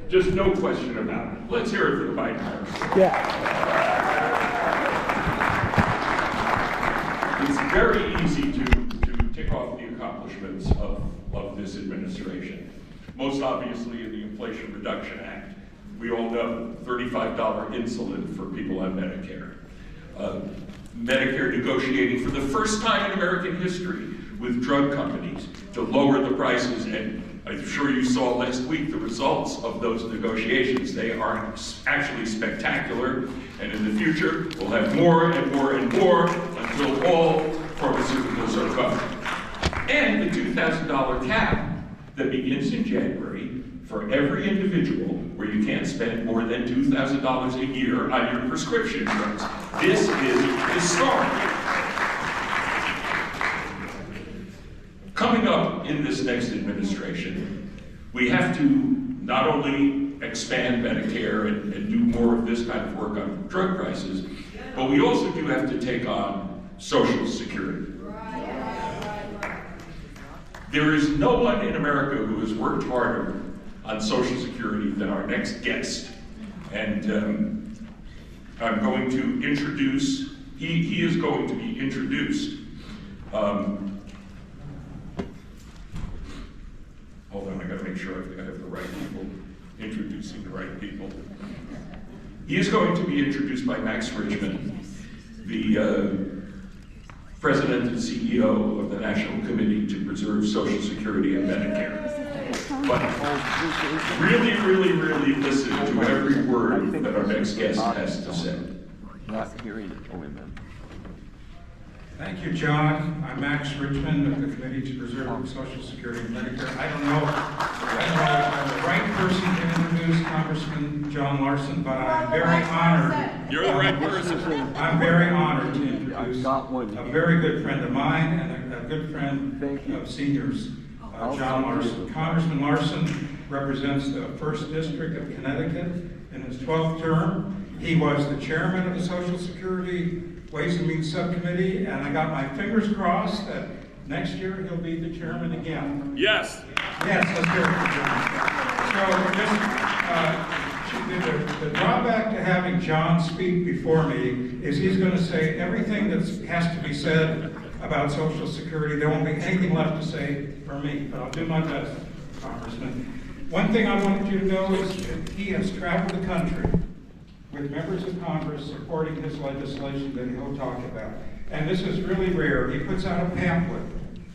Just no question about it. Let's hear it for the Biden administration. Yeah. It's very easy to tick off the accomplishments of this administration. Most obviously in the Inflation Reduction Act. We all know $35 insulin for people on Medicare. Medicare negotiating for the first time in American history with drug companies to lower the prices, and I'm sure you saw last week the results of those negotiations. They are actually spectacular, and in the future we'll have more and more and more until all pharmaceuticals are covered. And the $2,000 cap that begins in January for every individual where you can't spend more than $2,000 a year on your prescription drugs. This is historic. Coming up in this next administration, we have to not only expand Medicare and do more of this kind of work on drug prices, but we also do have to take on Social Security. There is no one in America who has worked harder on Social Security than our next guest. And I'm going to introduce, he is going to be introduced. Hold on, I gotta make sure I have the right people, introducing the right people. He is going to be introduced by Max Richmond, the President and CEO of the National Committee to Preserve Social Security and Medicare. But really, really, really listen to every word that our next guest has to say. Not hearing it, only men. Thank you, John. I'm Max Richmond of the Committee to Preserve Social Security and Medicare. I don't know if I'm the right person to introduce Congressman John Larson, but I'm very honored. You're the right person. I'm very honored to introduce a very good friend of mine and a good friend of seniors, John Larson. Congressman Larson represents the 1st District of Connecticut in his 12th term. He was the chairman of the Social Security Ways and Means Subcommittee, and I got my fingers crossed that next year he'll be the chairman again. Yes. Yes, let's hear it for John. So the drawback to having John speak before me is he's going to say everything that has to be said about Social Security. There won't be anything left to say for me, but I'll do my best, Congressman. One thing I wanted you to know is that he has traveled the country with members of Congress supporting his legislation that he'll talk about. And this is really rare. He puts out a pamphlet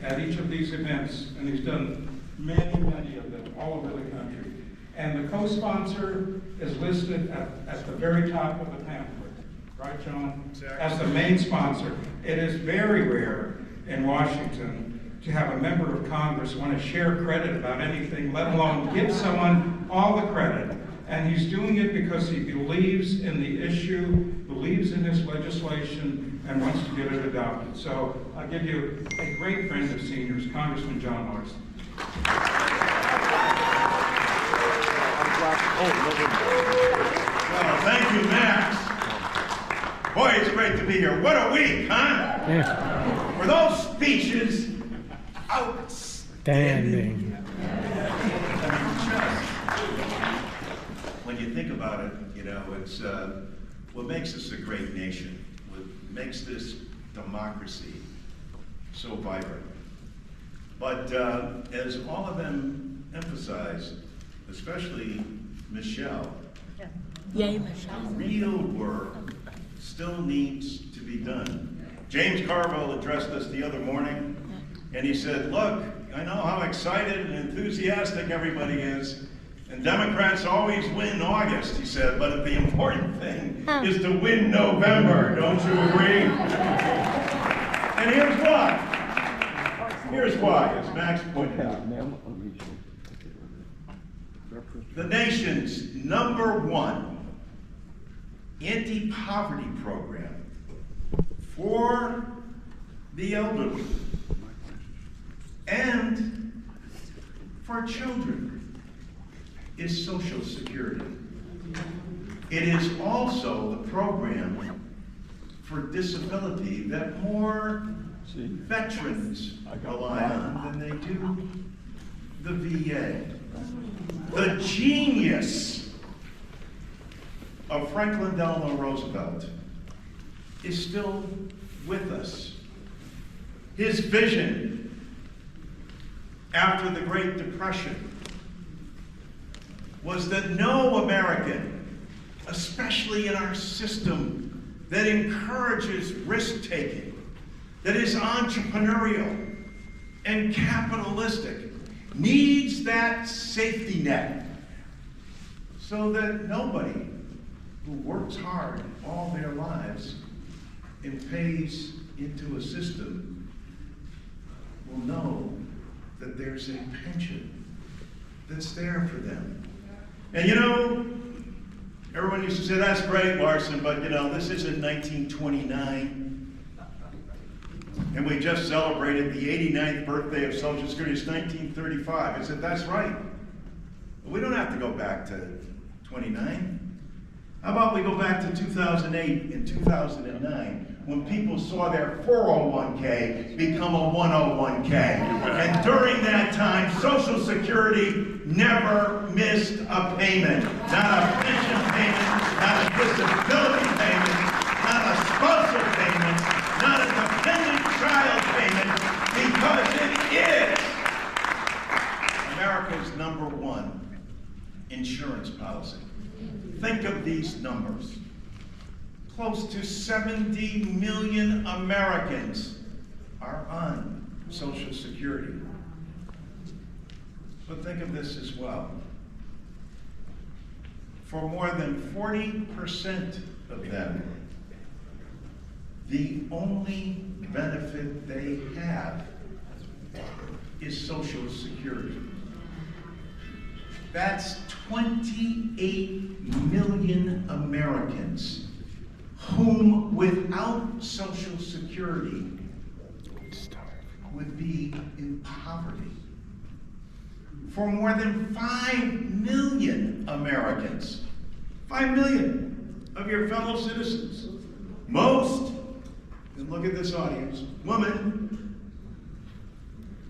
at each of these events, and he's done many, many of them all over the country. And the co-sponsor is listed at the very top of the pamphlet. Right, John? Exactly. As the main sponsor. It is very rare in Washington to have a member of Congress want to share credit about anything, let alone give someone all the credit. And he's doing it because he believes in the issue, believes in his legislation, and wants to get it adopted. So I'll give you a great friend of seniors, Congressman John Larson. Well, thank you, Max. Boy, it's great to be here. What a week, huh? Yeah. Were those speeches outstanding? When you think about it, you know, it's what makes us a great nation, what makes this democracy so vibrant. But as all of them emphasized, especially Michelle, Yay, Michelle. the real work still needs to be done. James Carville addressed us the other morning, and he said, look, I know how excited and enthusiastic everybody is, and Democrats always win August, he said, but the important thing is to win November, don't you agree? And here's why. Here's why, as Max pointed out. The nation's #1 anti-poverty program for the elderly and for children is Social Security. It is also the program for disability that more veterans rely on than they do the VA. the genius of Franklin Delano Roosevelt is still with us. His vision after the Great Depression was that no American, especially in our system that encourages risk-taking, that is entrepreneurial and capitalistic, needs that safety net so that nobody who works hard all their lives and pays into a system will know that there's a pension that's there for them. And you know, everyone used to say, that's great, Larson, but you know, this isn't 1929. And we just celebrated the 89th birthday of Social Security. It's 1935. I said, that's right. But we don't have to go back to 29. How about we go back to 2008 and 2009, when people saw their 401k become a 101k. And during that time, Social Security never missed a payment. Not a pension payment, not a disability payment, not a spousal payment, not a dependent child payment, because it is America's #1 insurance policy. Think of these numbers. Close to 70 million Americans are on Social Security. But think of this as well. For more than 40% of them, the only benefit they have is Social Security. That's 28 million Americans whom without Social Security would be in poverty. For more than 5 million Americans, 5 million of your fellow citizens, most, and look at this audience, women,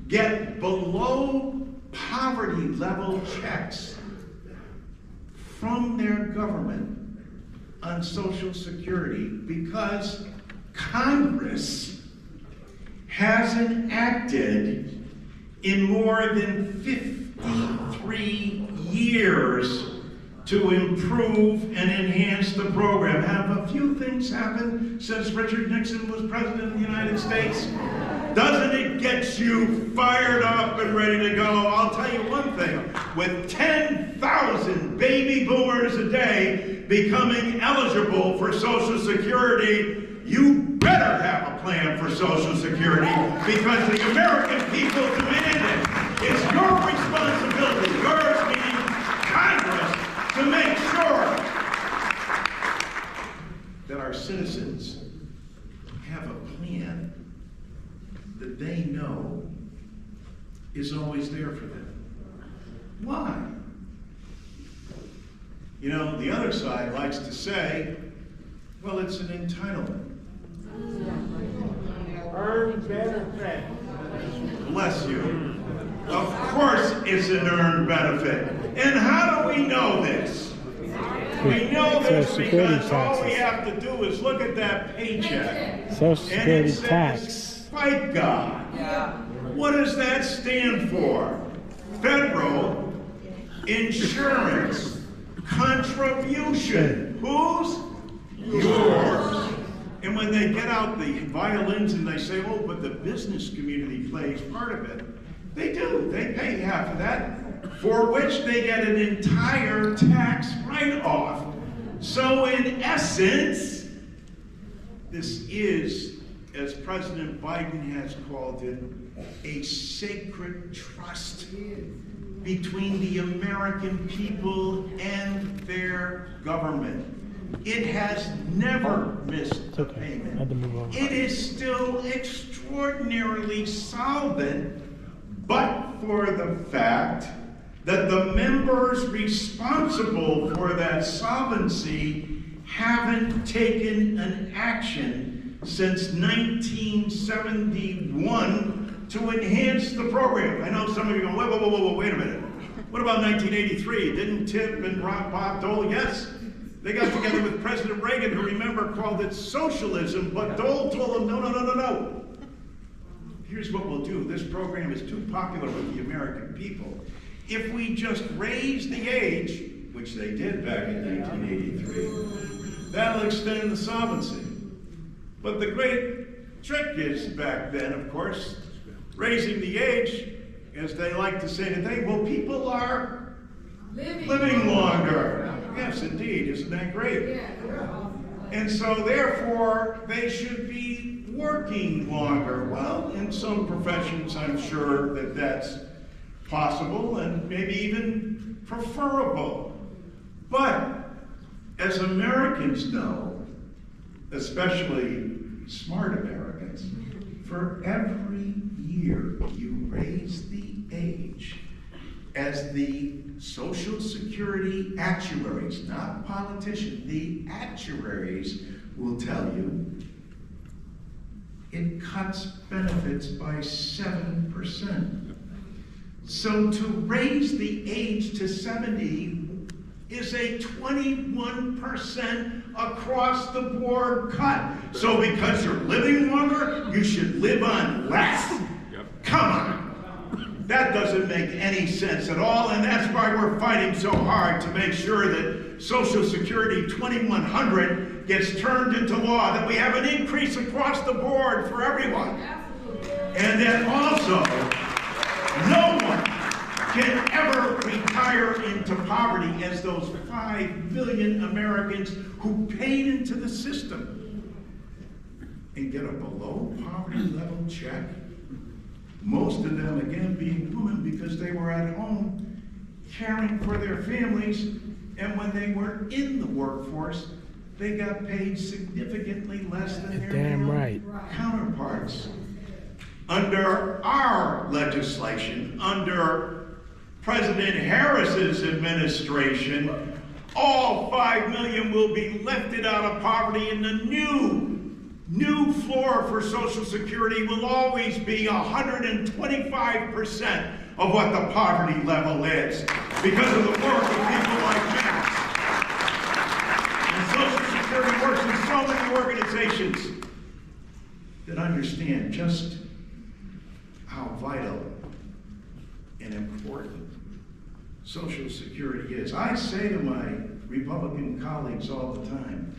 get below poverty level checks from their government on Social Security because Congress hasn't acted in more than 53 years to improve and enhance the program. Have a few things happened since Richard Nixon was president of the United States? Doesn't it get you fired up and ready to go? I'll tell you one thing, with 10,000 baby boomers a day becoming eligible for Social Security, you better have a plan for Social Security, because the American people demand it. It's your responsibility, yours meaning Congress, to make sure that our citizens have a plan that they know is always there for them. Why? You know, the other side likes to say, well, it's an entitlement. Earned benefit. Bless you. Of course it's an earned benefit. And how do we know this? We know this because all we have to do is look at that paycheck. Social Security tax. Fight God. What does that stand for? Federal insurance contribution. Whose? Yours. And when they get out the violins and they say, oh, but the business community plays part of it, they do. They pay half of that, for which they get an entire tax write-off. So in essence, this is, as President Biden has called it, a sacred trust between the American people and their government. It has never missed a payment. It is still extraordinarily solvent, but for the fact that the members responsible for that solvency haven't taken an action since 1971 to enhance the program. I know some of you go, whoa, wait a minute. What about 1983? Didn't Tim and Bob Dole? Yes. They got together with President Reagan, who, remember, called it socialism, but Dole told them, no, no, no, no, no. Here's what we'll do. This program is too popular with the American people. If we just raise the age, which they did back in 1983, that'll extend the solvency. But the great trick is, back then, of course, raising the age, as they like to say today, well, people are living longer. Yes, indeed. Isn't that great? And so, therefore, they should be working longer. Well, in some professions, I'm sure that that's possible and maybe even preferable. But as Americans know, especially smart Americans, for every year you raise the age, as the Social Security actuaries, not politicians, the actuaries will tell you, it cuts benefits by 7%. So to raise the age to 70 is a 21% across the board cut. So because you're living longer, you should live on less? Come on. That doesn't make any sense at all, and that's why we're fighting so hard to make sure that Social Security 2100 gets turned into law, that we have an increase across the board for everyone. And that also, no one can ever retire into poverty as those 5 million Americans who paid into the system and get a below poverty level check. Most of them, again, being women because they were at home caring for their families, and when they were in the workforce, they got paid significantly less than their male counterparts. Under our legislation, under President Harris's administration, all 5 million will be lifted out of poverty, and the new floor for Social Security will always be 125% of what the poverty level is because of the work of people like Max. And Social Security works in so many organizations that understand just how vital and important Social Security is. I say to my Republican colleagues all the time,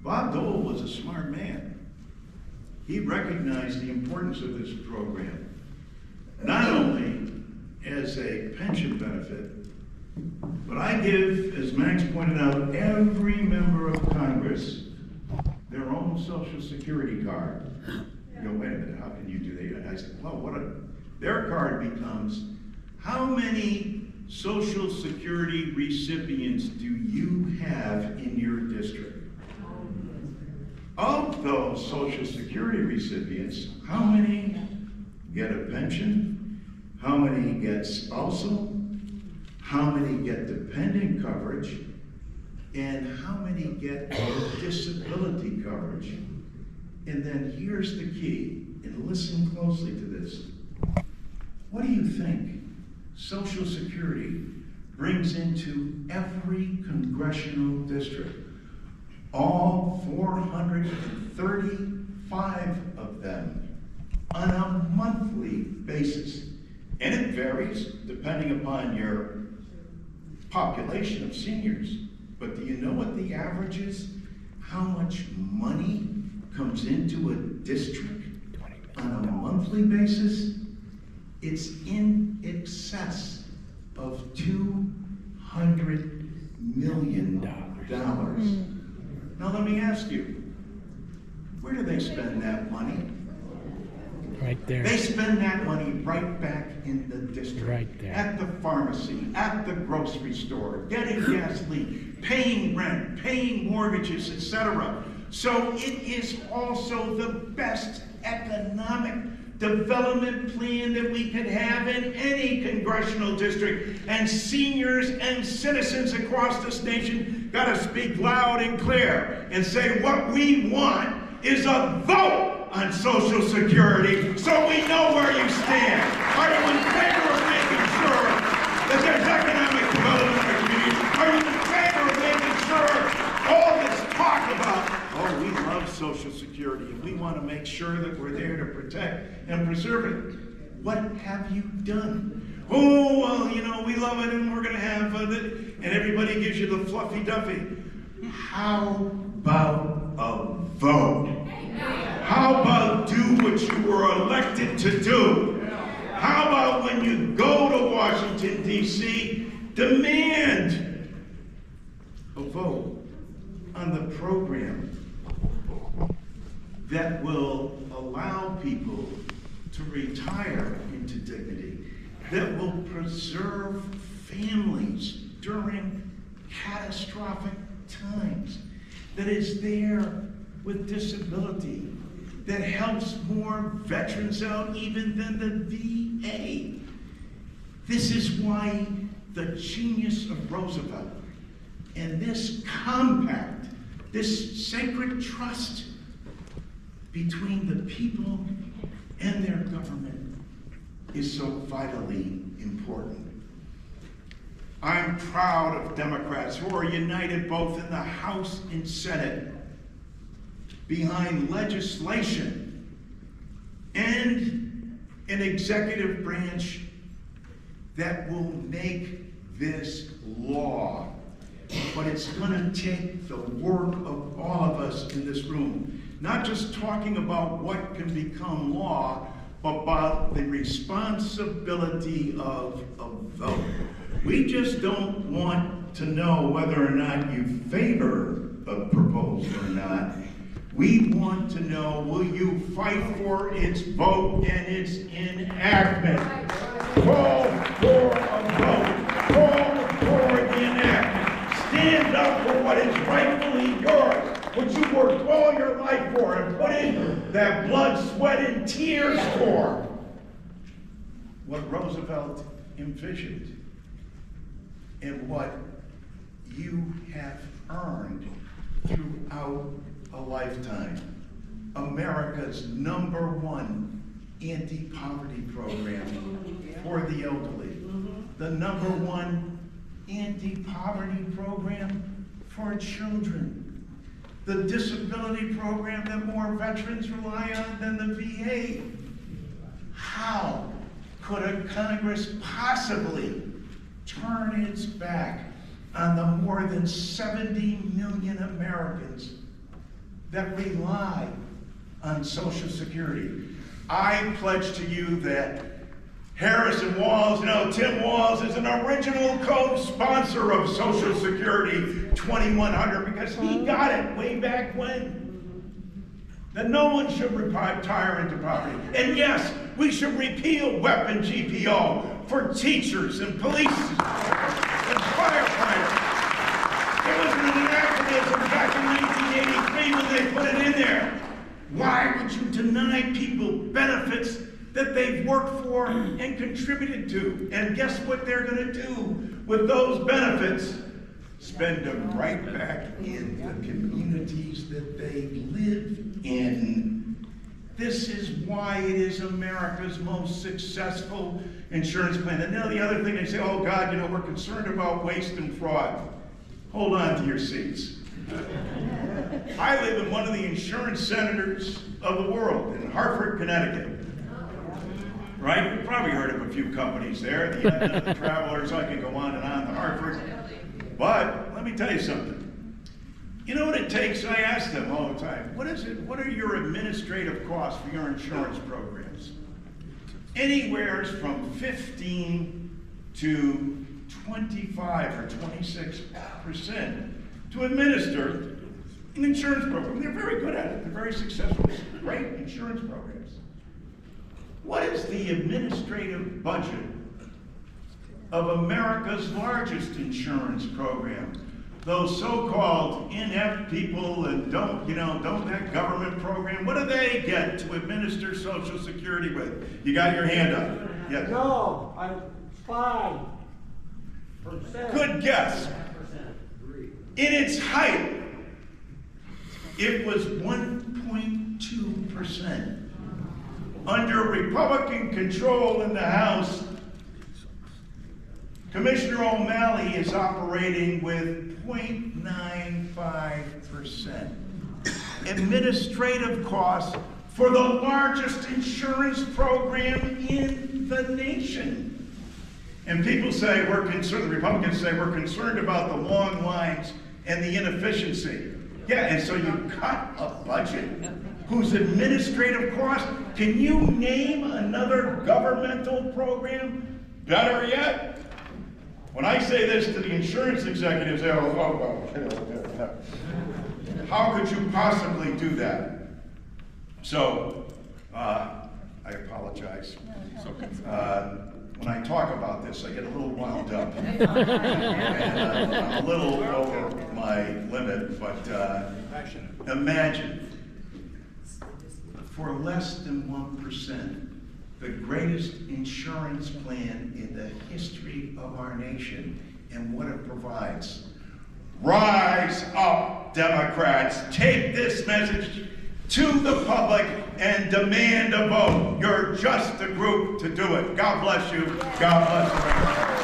Bob Dole was a smart man. He recognized the importance of this program, not only as a pension benefit, but I give, as Max pointed out, every member of Congress their own Social Security card. You go, wait a minute, how can you do that? I said, well, their card becomes, how many Social Security recipients do you have in your district? Of those Social Security recipients, how many get a pension? How many get spousal? How many get dependent coverage? And how many get disability coverage? And then here's the key, and listen closely to this. What do you think Social Security brings into every congressional district? All 435 of them on a monthly basis. And it varies depending upon your population of seniors. But do you know what the average is? How much money comes into a district on a monthly basis? It's in excess of $200 million. Now let me ask you, where do they spend that money? Right there. They spend that money right back in the district. Right there. At the pharmacy, at the grocery store, getting gasoline, paying rent, paying mortgages, etc. So it is also the best economic development plan that we could have in any congressional district. And seniors and citizens across this nation got to speak loud and clear and say what we want is a vote on Social Security so we know where you stand. Are you in favor of making sure make sure that we're there to protect and preserve it. What have you done? Oh, well, you know, we love it and we're going to have it, and everybody gives you the fluffy duffy. How about a vote? How about do what you were elected to do? How about when you go to Washington, D.C., demand a vote on the program that will allow people to retire into dignity, that will preserve families during catastrophic times, that is there with disability, that helps more veterans out even than the VA. This is why the genius of Roosevelt and this compact, this sacred trust between the people and their government is so vitally important. I'm proud of Democrats who are united both in the House and Senate behind legislation and an executive branch that will make this law. But it's going to take the work of all of us in this room, not just talking about what can become law, but about the responsibility of a vote. We just don't want to know whether or not you favor a proposal or not. We want to know, will you fight for its vote and its enactment? Call for a vote. Call for the enactment. Stand up for what is rightfully yours, what you worked all your life for and put in that blood, sweat, and tears for. What Roosevelt envisioned and what you have earned throughout a lifetime. America's #1 anti-poverty program for the elderly. The #1 anti-poverty program for children. The disability program that more veterans rely on than the VA. How could a Congress possibly turn its back on the more than 70 million Americans that rely on Social Security? I pledge to you that Harrison Walls, Tim Walls is an original co-sponsor of Social Security 2100 because he got it way back when. That no one should retire into poverty. And yes, we should repeal weapon GPO for teachers and police and firefighters. It was an anachronism back in 1983 when they put it in there. Why would you deny people benefits that they've worked for and contributed to? And guess what they're going to do with those benefits? Spend them right back in the communities that they live in. This is why it is America's most successful insurance plan. And now the other thing, they say, oh God, we're concerned about waste and fraud. Hold on to your seats. I live in one of the insurance centers of the world, in Hartford, Connecticut. Right? You've probably heard of a few companies there. The Travelers, I can go on and on, the Hartford. But let me tell you something. You know what it takes? I ask them all the time, what is it? What are your administrative costs for your insurance programs? Anywhere from 15 to 25 or 26% to administer an insurance program. They're very good at it. They're very successful. Great insurance programs. What is the administrative budget of America's largest insurance program? Those so-called inept people that don't that government program, what do they get to administer Social Security with? You got your hand up. Yes. No, I'm 5%. Good guess. In its height, it was 1.2%. Under Republican control in the House, Commissioner O'Malley is operating with 0.95%. Administrative costs for the largest insurance program in the nation. And people say we're concerned, the Republicans say we're concerned about the long lines and the inefficiency. Yeah, and so you cut a budget whose administrative cost, can you name another governmental program? Better yet, when I say this to the insurance executives, they go, how could you possibly do that? So, I apologize. When I talk about this, I get a little wound up. And I'm a little over my limit, but imagine, for less than 1%, the greatest insurance plan in the history of our nation and what it provides. Rise up, Democrats. Take this message to the public and demand a vote. You're just the group to do it. God bless you. God bless America.